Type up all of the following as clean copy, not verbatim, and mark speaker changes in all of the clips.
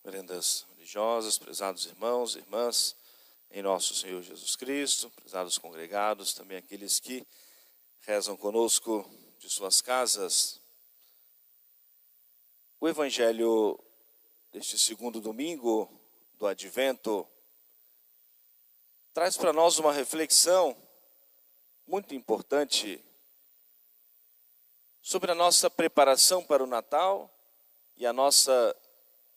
Speaker 1: Veredas religiosas, prezados irmãos e irmãs, em nosso Senhor Jesus Cristo, prezados congregados, também aqueles que rezam conosco de suas casas. O Evangelho deste segundo domingo do Advento traz para nós uma reflexão muito importante sobre a nossa preparação para o Natal e a nossa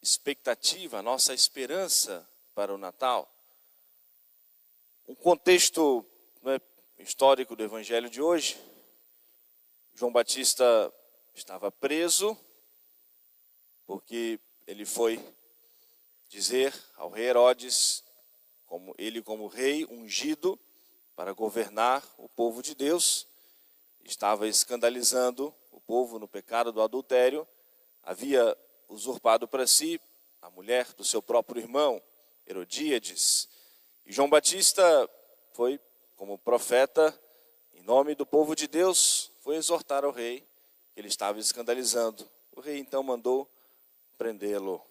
Speaker 1: expectativa, a nossa esperança para o Natal. Um contexto histórico do Evangelho de hoje: João Batista estava preso porque ele foi dizer ao rei Herodes, como rei ungido para governar o povo de Deus, estava escandalizando o povo no pecado do adultério, havia usurpado para si a mulher do seu próprio irmão, Herodíades. E João Batista foi, como profeta, em nome do povo de Deus, foi exortar ao rei que ele estava escandalizando. O rei então mandou prendê-lo,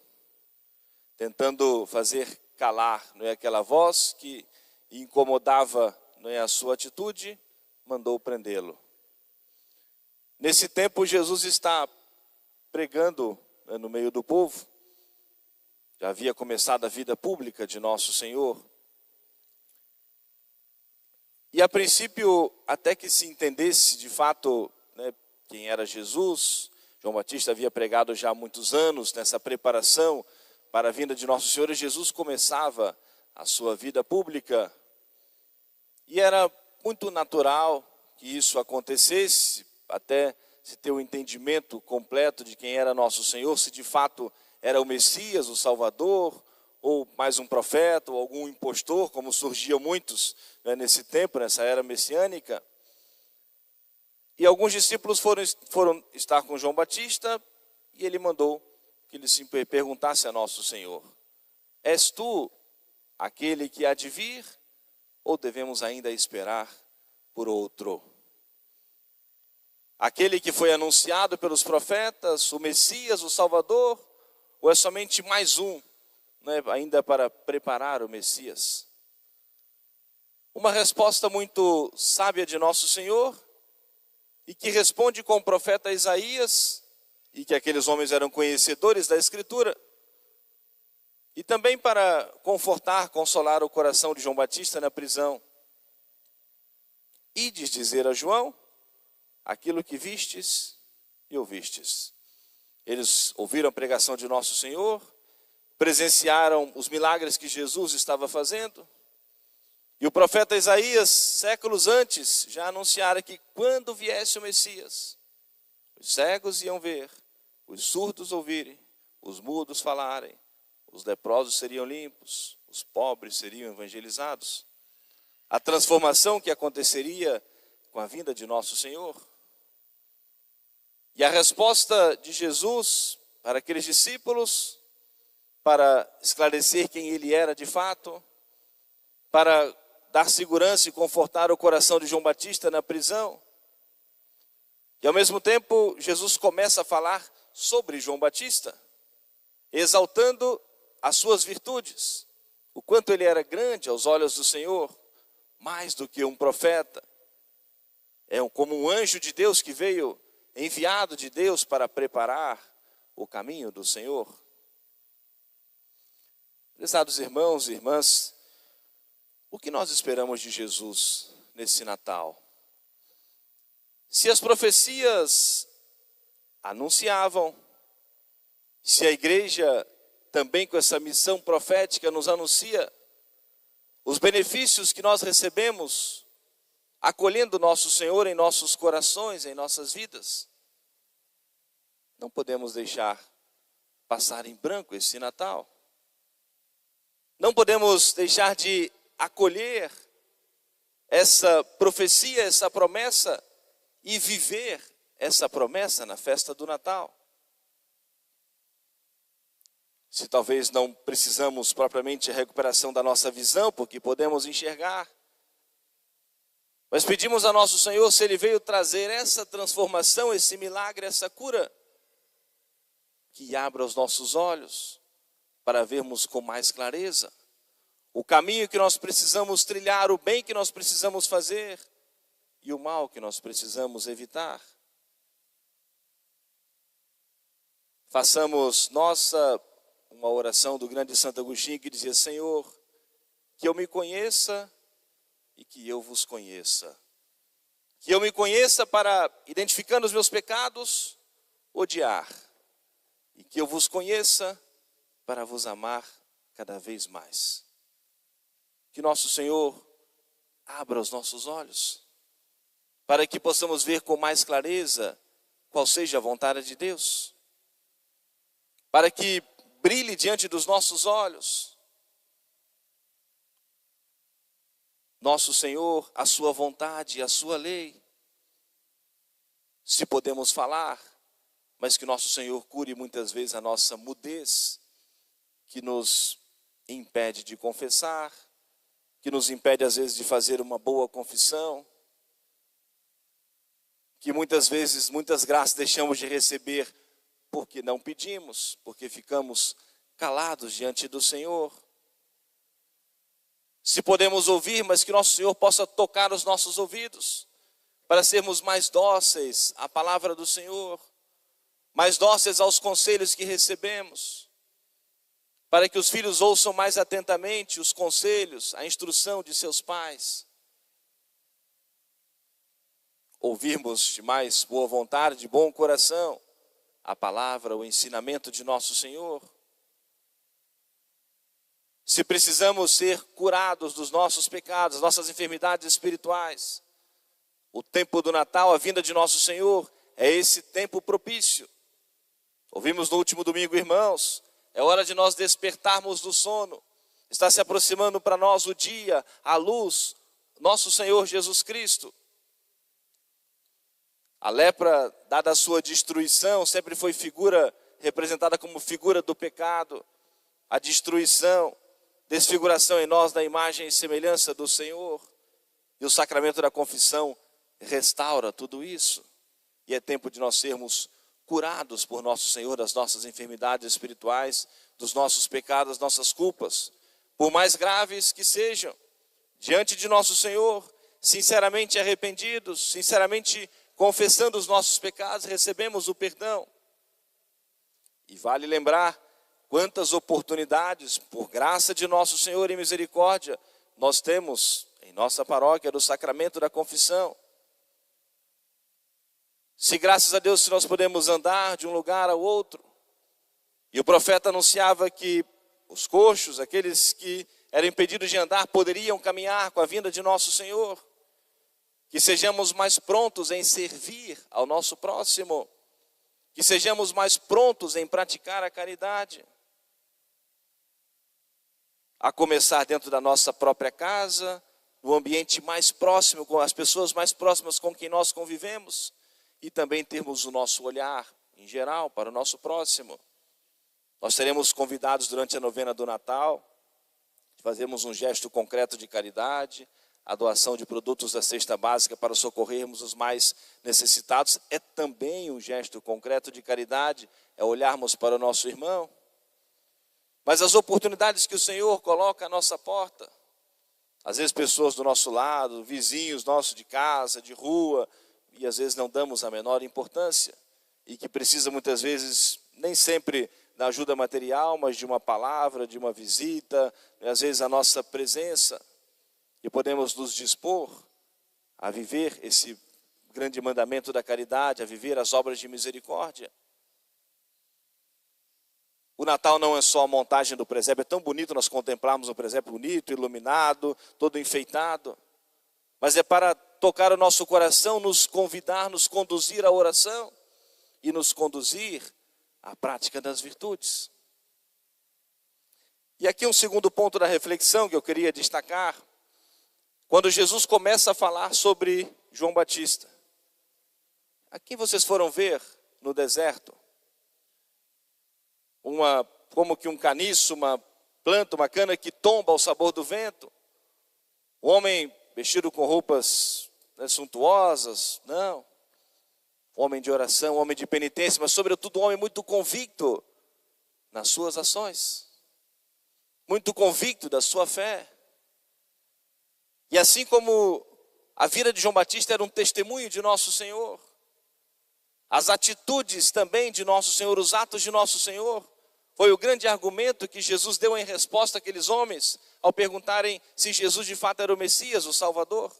Speaker 1: tentando fazer calar aquela voz que incomodava a sua atitude, mandou prendê-lo. Nesse tempo, Jesus está pregando no meio do povo. Já havia começado a vida pública de nosso Senhor. E a princípio, até que se entendesse de fato quem era Jesus, João Batista havia pregado já há muitos anos nessa preparação para a vinda de nosso Senhor, e Jesus começava a sua vida pública. E era muito natural que isso acontecesse, até se ter o entendimento completo de quem era nosso Senhor, se de fato era o Messias, o Salvador, ou mais um profeta, ou algum impostor, como surgiam muitos nesse tempo, nessa era messiânica. E alguns discípulos foram estar com João Batista, e ele mandou que ele se perguntasse a nosso Senhor: és tu aquele que há de vir, ou devemos ainda esperar por outro? Aquele que foi anunciado pelos profetas, o Messias, o Salvador, ou é somente mais um, ainda para preparar o Messias? Uma resposta muito sábia de nosso Senhor, e que responde com o profeta Isaías, e que aqueles homens eram conhecedores da Escritura, e também para consolar o coração de João Batista na prisão. Ides dizer a João aquilo que vistes e ouvistes. Eles ouviram a pregação de nosso Senhor, presenciaram os milagres que Jesus estava fazendo, e o profeta Isaías, séculos antes, já anunciara que quando viesse o Messias, os cegos iam ver, os surdos ouvirem, os mudos falarem, os leprosos seriam limpos, os pobres seriam evangelizados. A transformação que aconteceria com a vinda de nosso Senhor. E a resposta de Jesus para aqueles discípulos, para esclarecer quem ele era de fato, para dar segurança e confortar o coração de João Batista na prisão. E ao mesmo tempo, Jesus começa a falar sobre João Batista, exaltando as suas virtudes, o quanto ele era grande aos olhos do Senhor, mais do que um profeta. Como um anjo de Deus que veio, enviado de Deus para preparar o caminho do Senhor. Prezados irmãos e irmãs, o que nós esperamos de Jesus nesse Natal? Se as profecias anunciavam, se a igreja também com essa missão profética nos anuncia os benefícios que nós recebemos acolhendo nosso Senhor em nossos corações, em nossas vidas, não podemos deixar passar em branco esse Natal. Não podemos deixar de acolher essa profecia, essa promessa, e viver essa promessa na festa do Natal. Se talvez não precisamos propriamente a recuperação da nossa visão, porque podemos enxergar, mas pedimos a nosso Senhor, se Ele veio trazer essa transformação, esse milagre, essa cura, que abra os nossos olhos para vermos com mais clareza o caminho que nós precisamos trilhar, o bem que nós precisamos fazer e o mal que nós precisamos evitar. Façamos uma oração do grande Santo Agostinho que dizia: Senhor, que eu me conheça e que eu vos conheça. Que eu me conheça para, identificando os meus pecados, odiar. E que eu vos conheça para vos amar cada vez mais. Que nosso Senhor abra os nossos olhos, para que possamos ver com mais clareza qual seja a vontade de Deus. Para que brilhe diante dos nossos olhos, nosso Senhor, a sua vontade, a sua lei. Se podemos falar, mas que nosso Senhor cure muitas vezes a nossa mudez, que nos impede de confessar, que nos impede às vezes de fazer uma boa confissão, que muitas vezes, muitas graças deixamos de receber porque não pedimos, porque ficamos calados diante do Senhor. Se podemos ouvir, mas que nosso Senhor possa tocar os nossos ouvidos, para sermos mais dóceis à palavra do Senhor, mais dóceis aos conselhos que recebemos, para que os filhos ouçam mais atentamente os conselhos, a instrução de seus pais. Ouvirmos de mais boa vontade, de bom coração, a palavra, o ensinamento de nosso Senhor. Se precisamos ser curados dos nossos pecados, das nossas enfermidades espirituais, o tempo do Natal, a vinda de nosso Senhor, é esse tempo propício. Ouvimos no último domingo, irmãos, é hora de nós despertarmos do sono. Está se aproximando para nós o dia, a luz, nosso Senhor Jesus Cristo. A lepra, dada a sua destruição, sempre foi representada como figura do pecado. A destruição, desfiguração em nós da imagem e semelhança do Senhor. E o sacramento da confissão restaura tudo isso. E é tempo de nós sermos curados por nosso Senhor das nossas enfermidades espirituais, dos nossos pecados, das nossas culpas, por mais graves que sejam, diante de nosso Senhor, sinceramente arrependidos, sinceramente confessando os nossos pecados, recebemos o perdão. E vale lembrar quantas oportunidades, por graça de nosso Senhor e misericórdia, nós temos em nossa paróquia do sacramento da confissão. Se graças a Deus se nós podemos andar de um lugar ao outro. E o profeta anunciava que os coxos, aqueles que eram impedidos de andar, poderiam caminhar com a vinda de nosso Senhor. Que sejamos mais prontos em servir ao nosso próximo. Que sejamos mais prontos em praticar a caridade. A começar dentro da nossa própria casa, no ambiente mais próximo, com as pessoas mais próximas com quem nós convivemos. E também termos o nosso olhar, em geral, para o nosso próximo. Nós seremos convidados durante a novena do Natal, fazermos um gesto concreto de caridade, a doação de produtos da cesta básica para socorrermos os mais necessitados. É também um gesto concreto de caridade, é olharmos para o nosso irmão. Mas as oportunidades que o Senhor coloca à nossa porta, às vezes pessoas do nosso lado, vizinhos nossos de casa, de rua, e às vezes não damos a menor importância, e que precisa muitas vezes, nem sempre da ajuda material, mas de uma palavra, de uma visita, e às vezes a nossa presença, e podemos nos dispor a viver esse grande mandamento da caridade, a viver as obras de misericórdia. O Natal não é só a montagem do presépio, é tão bonito nós contemplarmos um presépio bonito, iluminado, todo enfeitado, mas é para tocar o nosso coração, nos convidar, nos conduzir à oração e nos conduzir à prática das virtudes. E aqui um segundo ponto da reflexão que eu queria destacar, quando Jesus começa a falar sobre João Batista. A quem vocês foram ver no deserto? Como que um caniço, uma planta, uma cana que tomba ao sabor do vento? Um homem vestido com roupas suntuosas? Não. Homem de oração, homem de penitência, mas sobretudo um homem muito convicto nas suas ações. muito convicto da sua fé. E assim como a vida de João Batista era um testemunho de nosso Senhor, as atitudes também de nosso Senhor, os atos de nosso Senhor, foi o grande argumento que Jesus deu em resposta àqueles homens, ao perguntarem se Jesus de fato era o Messias, o Salvador.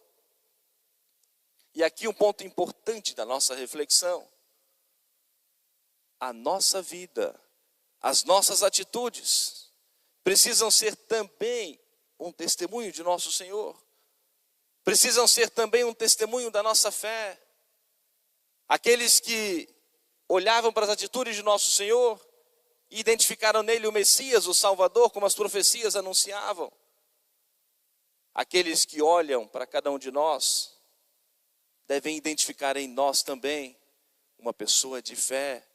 Speaker 1: E aqui um ponto importante da nossa reflexão: a nossa vida, as nossas atitudes, precisam ser também um testemunho de nosso Senhor, precisam ser também um testemunho da nossa fé. Aqueles que olhavam para as atitudes de nosso Senhor e identificaram nele o Messias, o Salvador, como as profecias anunciavam. Aqueles que olham para cada um de nós devem identificar em nós também uma pessoa de fé,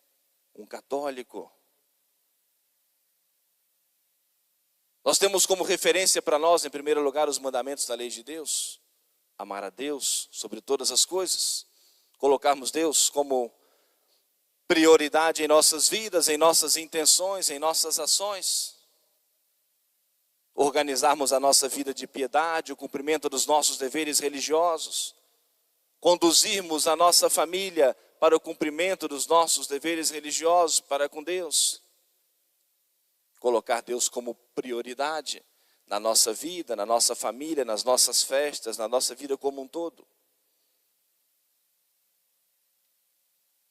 Speaker 1: um católico. Nós temos como referência para nós, em primeiro lugar, os mandamentos da lei de Deus. Amar a Deus sobre todas as coisas. Colocarmos Deus como prioridade em nossas vidas, em nossas intenções, em nossas ações. Organizarmos a nossa vida de piedade, o cumprimento dos nossos deveres religiosos. Conduzirmos a nossa família para o cumprimento dos nossos deveres religiosos para com Deus. Colocar Deus como prioridade na nossa vida, na nossa família, nas nossas festas, na nossa vida como um todo.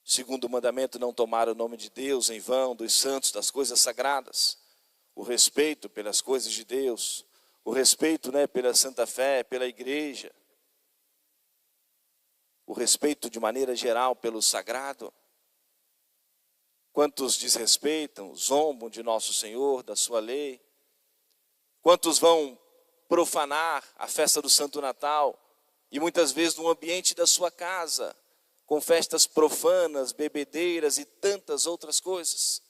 Speaker 1: Segundo o mandamento, não tomar o nome de Deus em vão, dos santos, das coisas sagradas. O respeito pelas coisas de Deus, o respeito, pela santa fé, pela igreja. O respeito de maneira geral pelo sagrado. Quantos desrespeitam, zombam de nosso Senhor, da sua lei? Quantos vão profanar a festa do Santo Natal e muitas vezes no ambiente da sua casa, com festas profanas, bebedeiras e tantas outras coisas,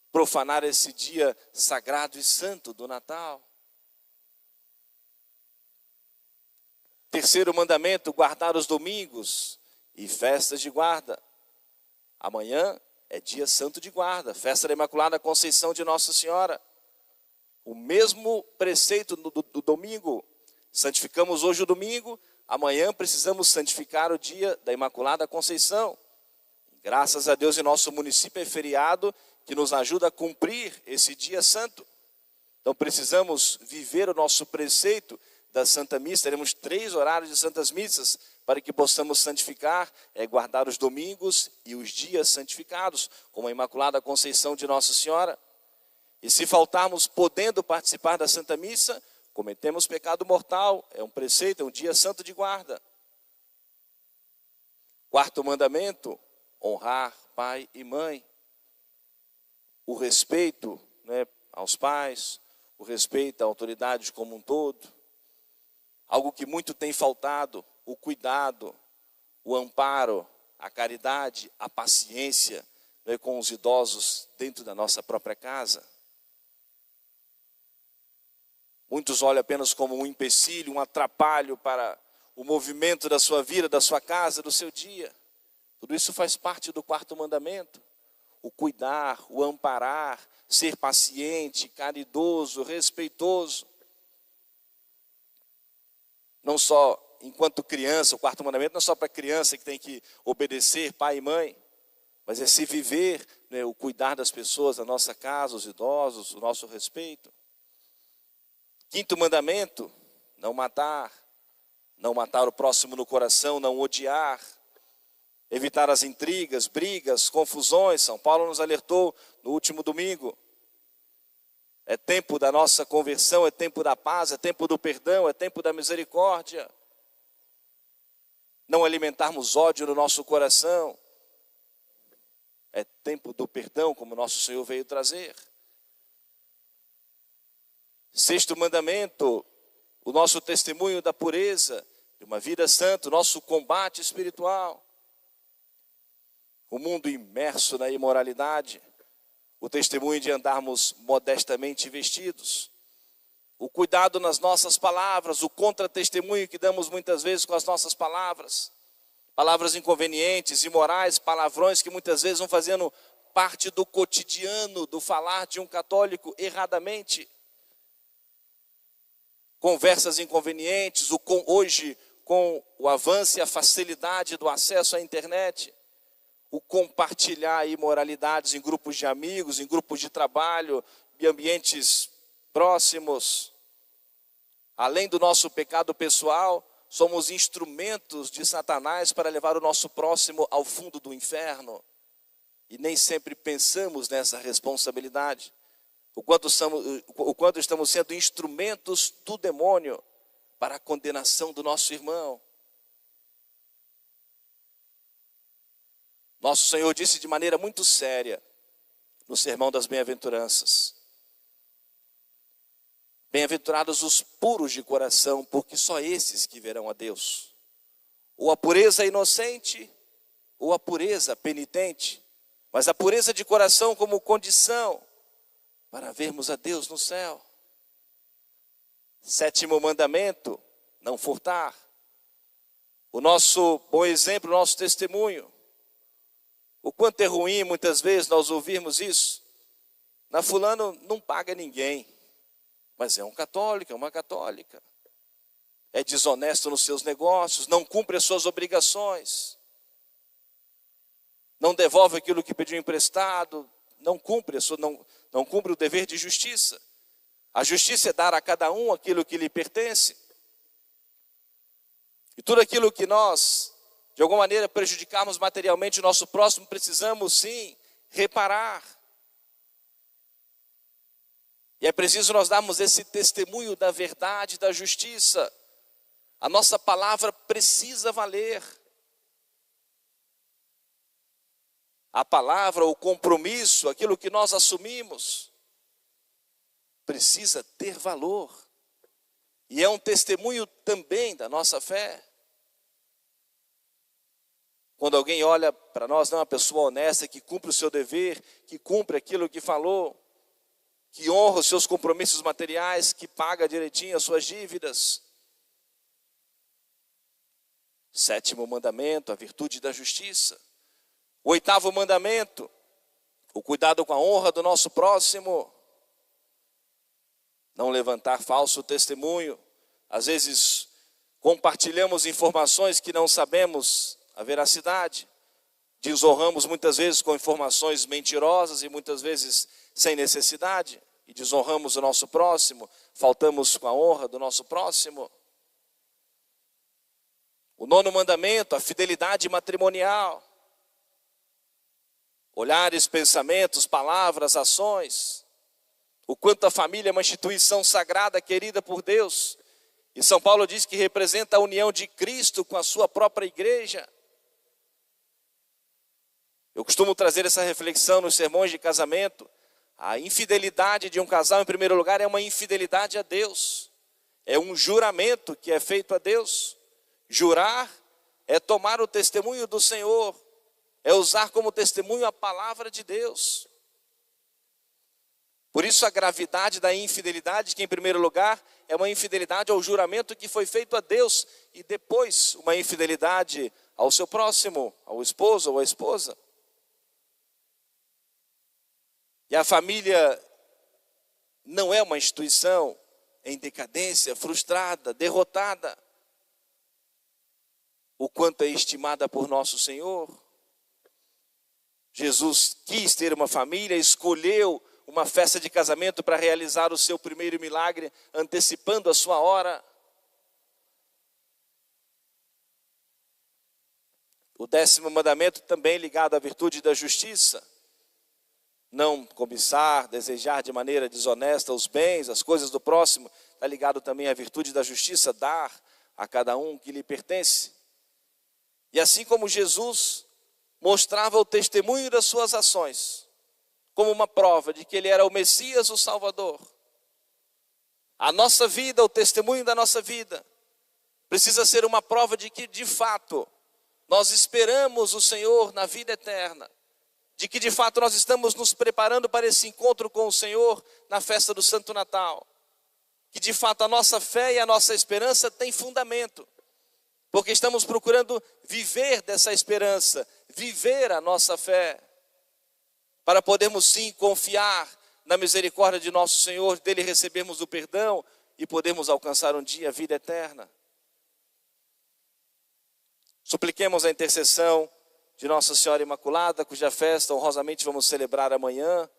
Speaker 1: profanar esse dia sagrado e santo do Natal? Terceiro mandamento, guardar os domingos e festas de guarda. Amanhã é dia santo de guarda, festa da Imaculada Conceição de Nossa Senhora. O mesmo preceito do domingo, santificamos hoje o domingo, amanhã precisamos santificar o dia da Imaculada Conceição. Graças a Deus, em nosso município é feriado que nos ajuda a cumprir esse dia santo. Então precisamos viver o nosso preceito da Santa Missa. Teremos 3 horários de Santas Missas para que possamos santificar, guardar os domingos e os dias santificados, como a Imaculada Conceição de Nossa Senhora. E se faltarmos podendo participar da Santa Missa, cometemos pecado mortal. É um preceito, é um dia santo de guarda. Quarto mandamento, honrar pai e mãe. O respeito aos pais, o respeito à autoridade como um todo. Algo que muito tem faltado, o cuidado, o amparo, a caridade, a paciência com os idosos dentro da nossa própria casa. Muitos olham apenas como um empecilho, um atrapalho para o movimento da sua vida, da sua casa, do seu dia. Tudo isso faz parte do quarto mandamento. O cuidar, o amparar, ser paciente, caridoso, respeitoso. Não só enquanto criança, o quarto mandamento não é só para criança que tem que obedecer pai e mãe, mas é se viver, o cuidar das pessoas da nossa casa, os idosos, o nosso respeito. Quinto mandamento, não matar o próximo no coração, não odiar, evitar as intrigas, brigas, confusões. São Paulo nos alertou no último domingo. É tempo da nossa conversão, é tempo da paz, é tempo do perdão, é tempo da misericórdia. Não alimentarmos ódio no nosso coração. É tempo do perdão, como nosso Senhor veio trazer. Sexto mandamento, o nosso testemunho da pureza, de uma vida santa, o nosso combate espiritual. O mundo imerso na imoralidade, o testemunho de andarmos modestamente vestidos. O cuidado nas nossas palavras, o contra-testemunho que damos muitas vezes com as nossas palavras. Palavras inconvenientes, imorais, palavrões que muitas vezes vão fazendo parte do cotidiano, do falar de um católico erradamente. conversas inconvenientes, hoje com o avanço e a facilidade do acesso à internet, o compartilhar imoralidades em grupos de amigos, em grupos de trabalho, em ambientes próximos. Além do nosso pecado pessoal, somos instrumentos de Satanás para levar o nosso próximo ao fundo do inferno. E nem sempre pensamos nessa responsabilidade. O quanto estamos sendo instrumentos do demônio para a condenação do nosso irmão. Nosso Senhor disse de maneira muito séria no Sermão das Bem-aventuranças: bem-aventurados os puros de coração, porque só esses que verão a Deus. Ou a pureza inocente, ou a pureza penitente, mas a pureza de coração como condição para vermos a Deus no céu. 7º mandamento, não furtar. O nosso bom exemplo, o nosso testemunho. O quanto é ruim muitas vezes nós ouvirmos isso. Na fulano não paga ninguém, mas é um católico, é uma católica. É desonesto nos seus negócios, não cumpre as suas obrigações. Não devolve aquilo que pediu emprestado, não cumpre o dever de justiça. A justiça é dar a cada um aquilo que lhe pertence. E tudo aquilo que nós, de alguma maneira, prejudicarmos materialmente o nosso próximo, precisamos sim reparar. E é preciso nós darmos esse testemunho da verdade, da justiça. A nossa palavra precisa valer. A palavra, o compromisso, aquilo que nós assumimos, precisa ter valor. E é um testemunho também da nossa fé. Quando alguém olha para nós, não é uma pessoa honesta, que cumpre o seu dever, que cumpre aquilo que falou, que honra os seus compromissos materiais, que paga direitinho as suas dívidas. 7º mandamento, a virtude da justiça. O 8º mandamento, o cuidado com a honra do nosso próximo. Não levantar falso testemunho. Às vezes compartilhamos informações que não sabemos a veracidade. Desonramos muitas vezes com informações mentirosas e muitas vezes sem necessidade. E desonramos o nosso próximo, faltamos com a honra do nosso próximo. O 9º mandamento, a fidelidade matrimonial. Olhares, pensamentos, palavras, ações. O quanto a família é uma instituição sagrada, querida por Deus. E São Paulo diz que representa a união de Cristo com a sua própria igreja. Eu costumo trazer essa reflexão nos sermões de casamento. A infidelidade de um casal, em primeiro lugar, é uma infidelidade a Deus. É um juramento que é feito a Deus. Jurar é tomar o testemunho do Senhor. É usar como testemunho a palavra de Deus. Por isso a gravidade da infidelidade, que em primeiro lugar é uma infidelidade ao juramento que foi feito a Deus. E depois uma infidelidade ao seu próximo, ao esposo ou à esposa. E a família não é uma instituição em decadência, frustrada, derrotada. O quanto é estimada por nosso Senhor. Jesus quis ter uma família, escolheu uma festa de casamento para realizar o seu primeiro milagre, antecipando a sua hora. O 10º mandamento também ligado à virtude da justiça. Não cobiçar, desejar de maneira desonesta os bens, as coisas do próximo. Está ligado também à virtude da justiça, dar a cada um que lhe pertence. E assim como Jesus mostrava o testemunho das suas ações, como uma prova de que ele era o Messias, o Salvador. A nossa vida, o testemunho da nossa vida, precisa ser uma prova de que, de fato, nós esperamos o Senhor na vida eterna. De que, de fato, nós estamos nos preparando para esse encontro com o Senhor na festa do Santo Natal. Que, de fato, a nossa fé e a nossa esperança têm fundamento. Porque estamos procurando viver dessa esperança, viver a nossa fé. Para podermos sim confiar na misericórdia de nosso Senhor, dele recebermos o perdão e podermos alcançar um dia a vida eterna. Supliquemos a intercessão de Nossa Senhora Imaculada, cuja festa honrosamente vamos celebrar amanhã.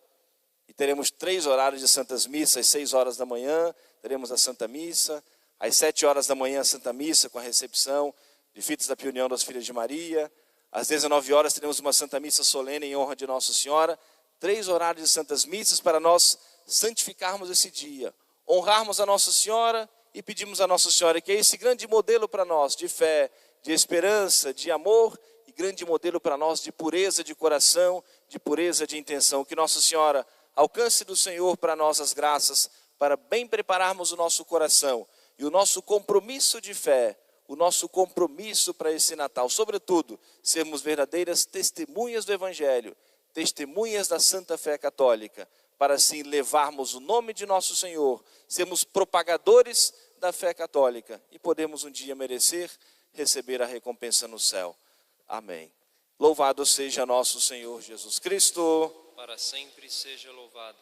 Speaker 1: E teremos 3 horários de santas missas, às 6 horas da manhã, teremos a Santa Missa. Às 7 horas da manhã, a Santa Missa, com a recepção de fitas da Piunião das Filhas de Maria. Às 19 horas, teremos uma Santa Missa solene em honra de Nossa Senhora. 3 horários de santas missas para nós santificarmos esse dia, honrarmos a Nossa Senhora e pedimos a Nossa Senhora que é esse grande modelo para nós de fé, de esperança, de amor e grande modelo para nós de pureza de coração, de pureza de intenção. Que Nossa Senhora alcance do Senhor para nós as graças, para bem prepararmos o nosso coração e o nosso compromisso de fé, o nosso compromisso para esse Natal. Sobretudo, sermos verdadeiras testemunhas do Evangelho, testemunhas da Santa Fé Católica, para assim levarmos o nome de nosso Senhor, sermos propagadores da fé católica e podemos um dia merecer receber a recompensa no céu. Amém. Louvado seja nosso Senhor Jesus Cristo.
Speaker 2: Para sempre seja louvado.